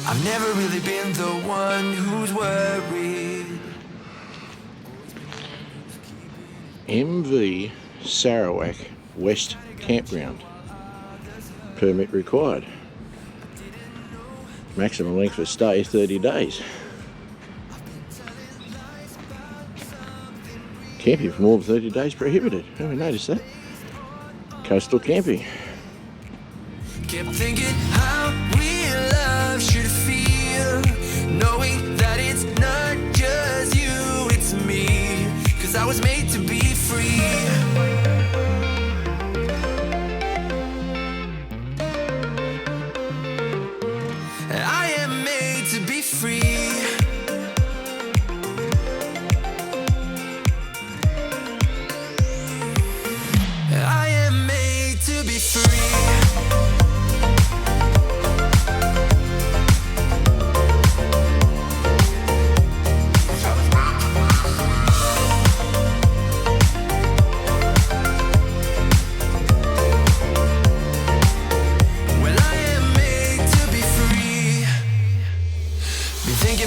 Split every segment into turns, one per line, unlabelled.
I've never really been the one who's worried.
MV Sarawak West Campground. Permit required. Maximum length of stay 30 days. Camping for more than 30 days prohibited. Oh, we noticed that. Coastal camping.
Kept thinking how real love should feel, knowing that it's not just you, it's me, 'cause I was made to be free. I am made to be free. I am made to be free.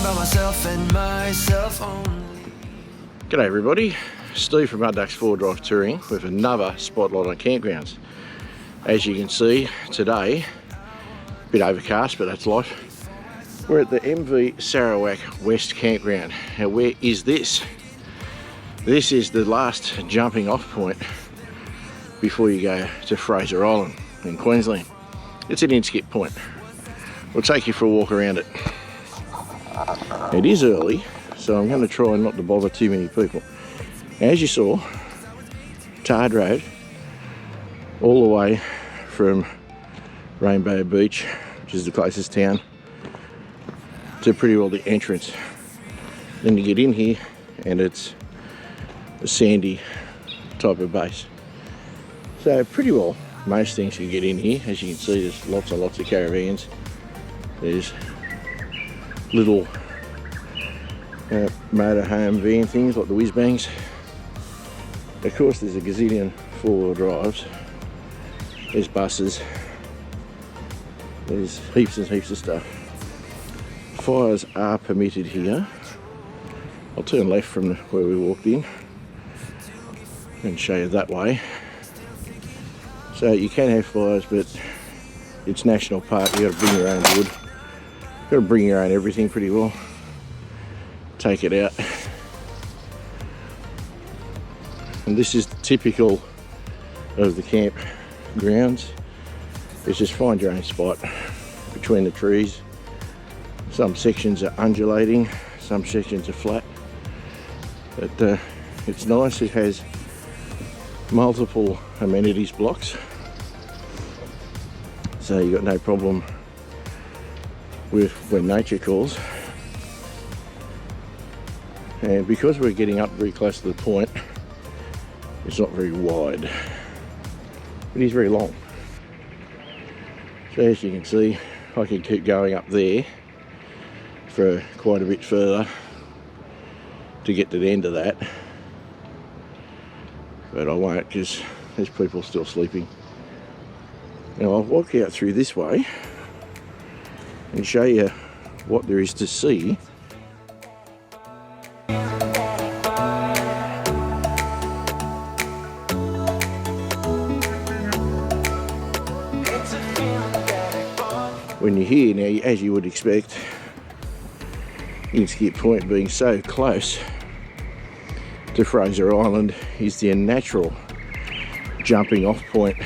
Myself and myself only.
G'day everybody, Steve from Mud Ducks 4Drive Touring with another spotlight on campgrounds. As you can see today, a bit overcast, but that's life. We're at the MV Sarawak West Campground. Now where is this? This is the last jumping off point before you go to Fraser Island in Queensland. It's an Inskip point. We'll take you for a walk around it. It is early, so I'm going to try not to bother too many people. As you saw, tarred road all the way from Rainbow Beach, which is the closest town, to pretty well the entrance. Then you get in here and it's a sandy type of base. So pretty well most things you get in here. As you can see, there's lots and lots of caravans. There's little motorhome van things like the whiz bangs. Of course there's a gazillion four-wheel drives. There's buses. There's heaps and heaps of stuff. Fires are permitted here. I'll turn left from where we walked in and show you that way. So you can have fires, but it's national park. You've got to bring your own wood. You've got to bring your own everything pretty well. Take it out. And this is typical of the campgrounds. It's just find your own spot between the trees. Some sections are undulating, some sections are flat. But it's nice. It has multiple amenities blocks, so you got no problem with when nature calls. And because we're getting up very close to the point, it's not very wide, but it's very long. So as you can see, I can keep going up there for quite a bit further to get to the end of that, but I won't because there's people still sleeping. Now I'll walk out through this way and show you what there is to see. When you're here now, as you would expect, Inskip Point being so close to Fraser Island is the natural jumping off point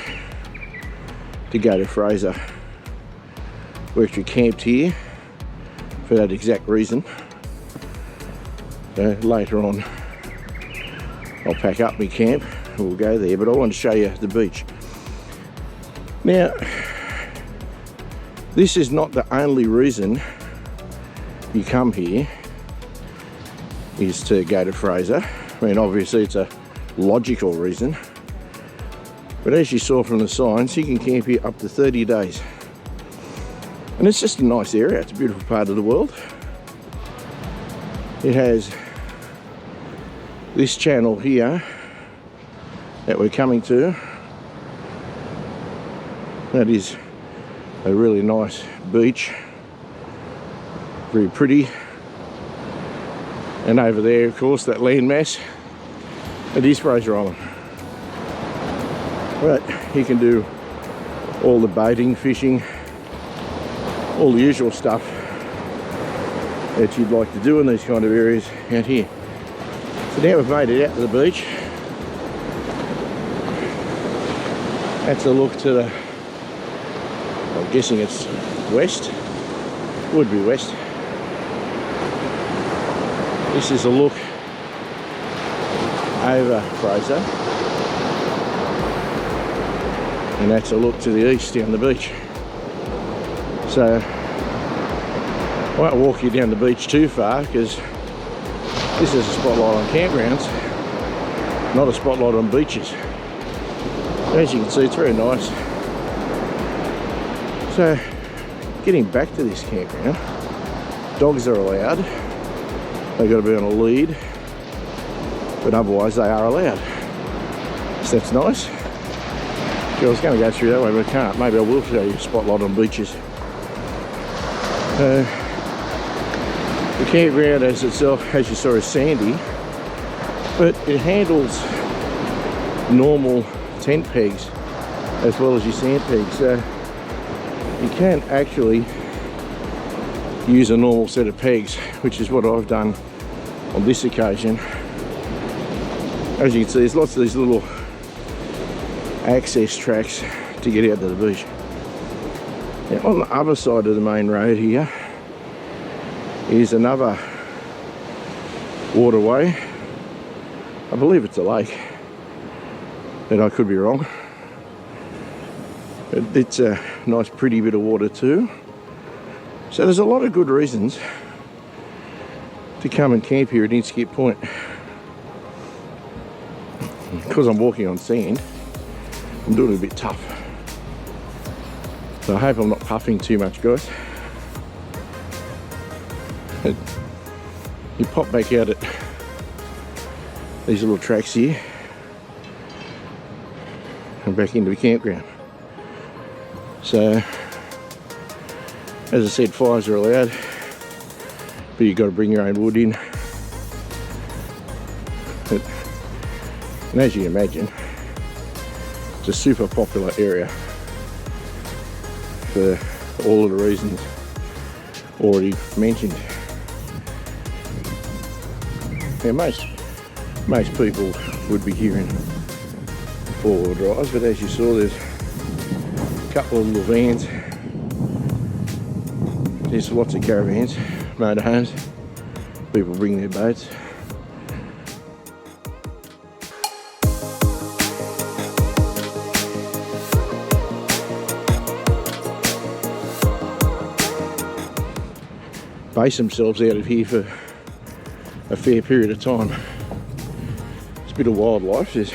to go to Fraser. We actually camped here for that exact reason. Later on I'll pack up my camp and we'll go there, but I want to show you the beach. Now this is not the only reason you come here is to go to Fraser. I mean, obviously it's a logical reason, but as you saw from the signs, you can camp here up to 30 days. And it's just a nice area. It's a beautiful part of the world. It has this channel here that we're coming to. That is a really nice beach Very pretty. And over there, of course, that landmass, it is Fraser Island. But you can do all the baiting, fishing, all the usual stuff that you'd like to do in these kind of areas out here. So now we've made it out to the beach. That's a look to the, I'm guessing it's west, would be west. This is a look over Fraser, and that's a look to the east down the beach. So I won't walk you down the beach too far because this is a spotlight on campgrounds, not a spotlight on beaches. As you can see, it's very nice. So getting back to this campground, dogs are allowed. They've got to be on a lead, but otherwise they are allowed. So that's nice. I was going to go through that way, but I can't. Maybe I will show you a spotlight on beaches. The campground as itself, as you saw, is sandy, but it handles normal tent pegs as well as your sand pegs. So you can actually use a normal set of pegs, which is what I've done on this occasion. As you can see, there's lots of these little access tracks to get out to the beach. Now, on the other side of the main road here is another waterway. I believe it's a lake, but I could be wrong. It's a nice pretty bit of water too. So there's a lot of good reasons to come and camp here at Inskip Point. Because I'm walking on sand, I'm doing it a bit tough. So I hope I'm not puffing too much, guys. You pop back out at these little tracks here and back into the campground. So, as I said, fires are allowed, but you've got to bring your own wood in. And as you can imagine, it's a super popular area for all of the reasons already mentioned. Now most people would be here in four-wheel drives, but as you saw, there's a couple of little vans. There's lots of caravans, motorhomes. People bring their boats. Base themselves out of here for a fair period of time. It's a bit of wildlife. There's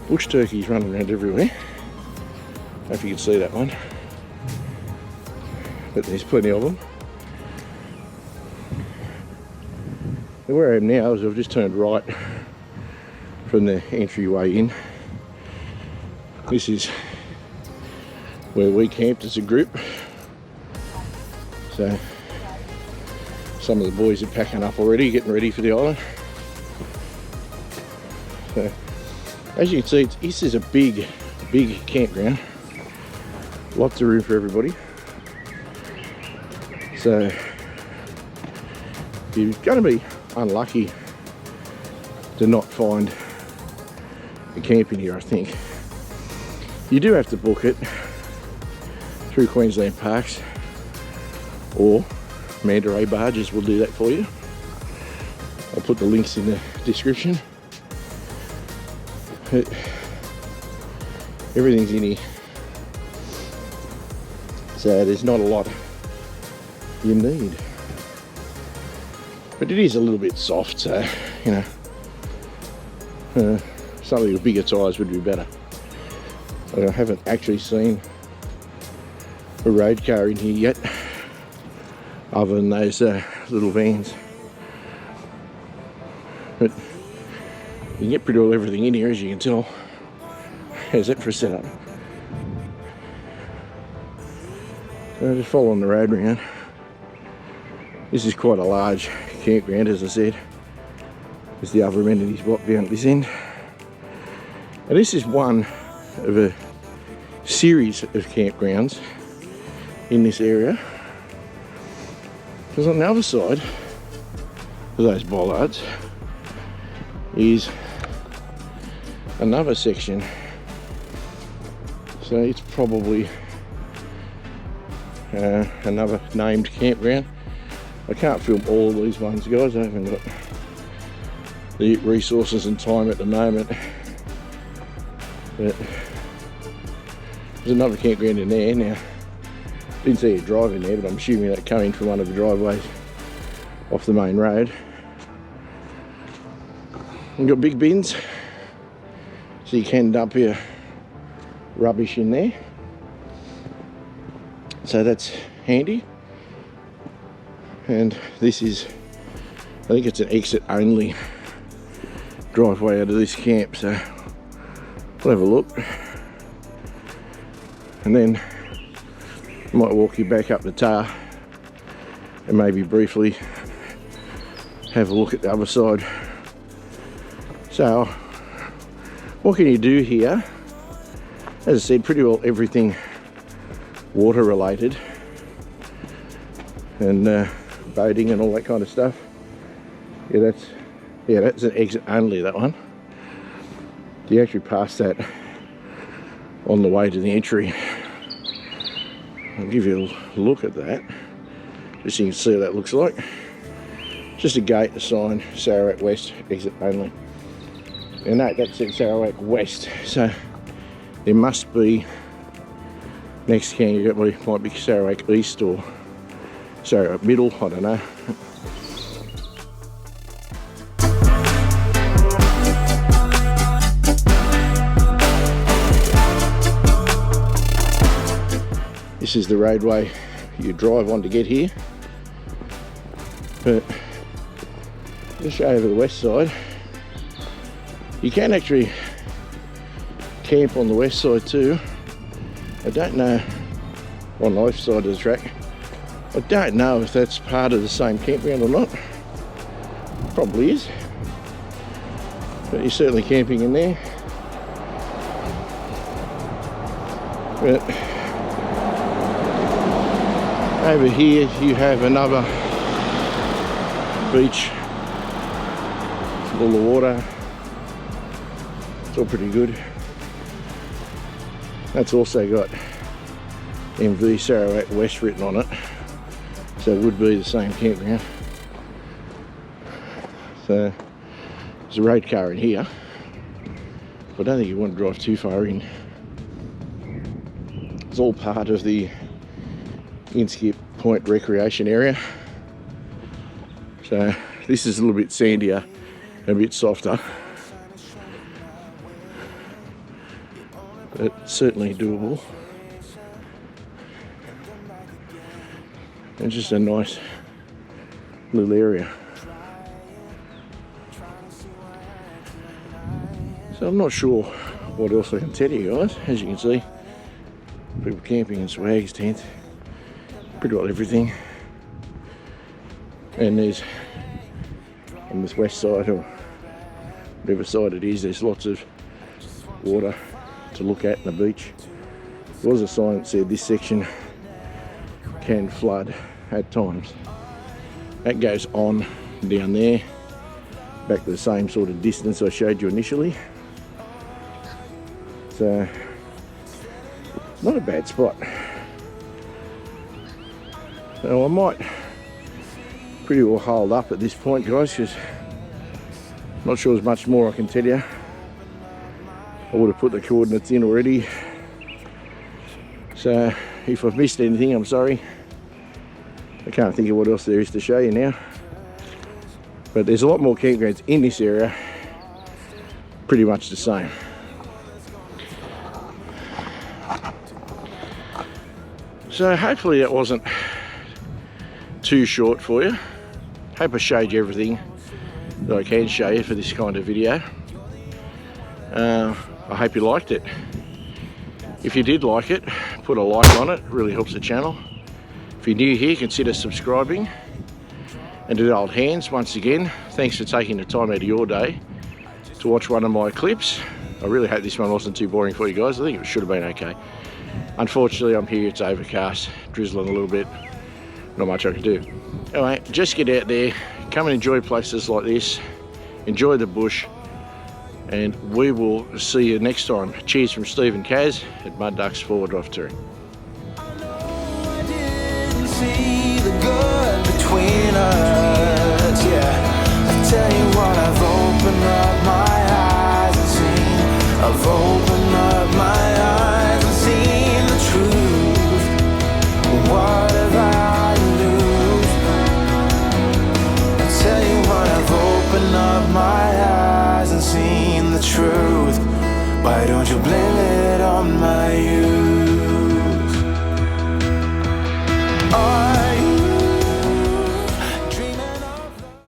bush turkeys running around everywhere. I don't know if you can see that one, but there's plenty of them. And where I am now is I've just turned right from the entryway in. This is where we camped as a group. So some of the boys are packing up already, getting ready for the island. So, as you can see, this is a big campground. Lots of room for everybody. So you're going to be unlucky to not find a camp in here, I think. You do have to book it through Queensland Parks, or Mandaray Barges will do that for you. I'll put the links in the description. But everything's in here, so there's not a lot you need. But it is a little bit soft, so you know, some of your bigger tyres would be better. I haven't actually seen a road car in here yet, other than those little vans. But you can get pretty well everything in here, as you can tell. How's that for a setup? So just following the road around. This is quite a large campground, as I said. There's the other amenities block down at this end. And this is one of a series of campgrounds in this area. Because on the other side of those bollards is another section. So it's probably another named campground. I can't film all these ones, guys. I haven't got the resources and time at the moment. But there's another campground in there now. Didn't see a drive in there, but I'm assuming that came in from one of the driveways off the main road. We've got big bins, so you can dump your rubbish in there. So that's handy. And this is, I think it's an exit only driveway out of this camp, so we'll have a look. And then I might walk you back up the tar and maybe briefly have a look at the other side. So what can you do here? As I said, pretty well everything water related and boating and all that kind of stuff. Yeah, that's an exit only, that one. You actually pass that on the way to the entry. I'll give you a look at that, just so you can see what that looks like. Just a gate, a sign, Sarawak West, exit only. And no, that said Sarawak West, so there must be, next camp might be Sarawak East or Sarawak Middle, I don't know. This is the roadway you drive on to get here, but just show over the west side. You can actually camp on the west side too. I don't know, on the left side of the track. I don't know if that's part of the same campground or not. Probably is, but you're certainly camping in there. But over here you have another beach, full of water. It's all pretty good. That's also got MV Sarawak West written on it, so it would be the same campground. So there's a road car in here, but I don't think you want to drive too far in. It's all part of the Inskip Point recreation area. So this is a little bit sandier, a bit softer, but certainly doable. And just a nice little area. So I'm not sure what else I can tell you guys. As you can see, people camping in swags, tents, pretty well everything. And there's, on this west side or whatever side it is, there's lots of water to look at in the beach. There was a sign that said this section can flood at times. That goes on down there, back to the same sort of distance I showed you initially. So, not a bad spot. So I might pretty well hold up at this point, guys, because I'm not sure there's much more I can tell you. I would have put the coordinates in already. So if I've missed anything, I'm sorry. I can't think of what else there is to show you now. But there's a lot more campgrounds in this area, pretty much the same. So hopefully that wasn't too short for you. Hope I showed you everything that I can show you for this kind of video. I hope you liked it. If you did like it, put a like on it, it really helps the channel. If you're new here, consider subscribing. And to the old hands, once again, thanks for taking the time out of your day to watch one of my clips. I really hope this one wasn't too boring for you guys. I think it should have been okay. Unfortunately, I'm here, it's overcast, drizzling a little bit, not much I can do. Anyway, just get out there, come and enjoy places like this, enjoy the bush, and we will see you next time. Cheers from Steve and Kaz at Mud Ducks 4-Wheel Touring.
I didn't see the good between us, yeah. I tell you what, I've opened up my eyes and seen. I've opened up my eyes and seen the truth. What have I to lose? I tell you what, I've opened up my eyes and seen the truth. Why don't you blame it on my youth?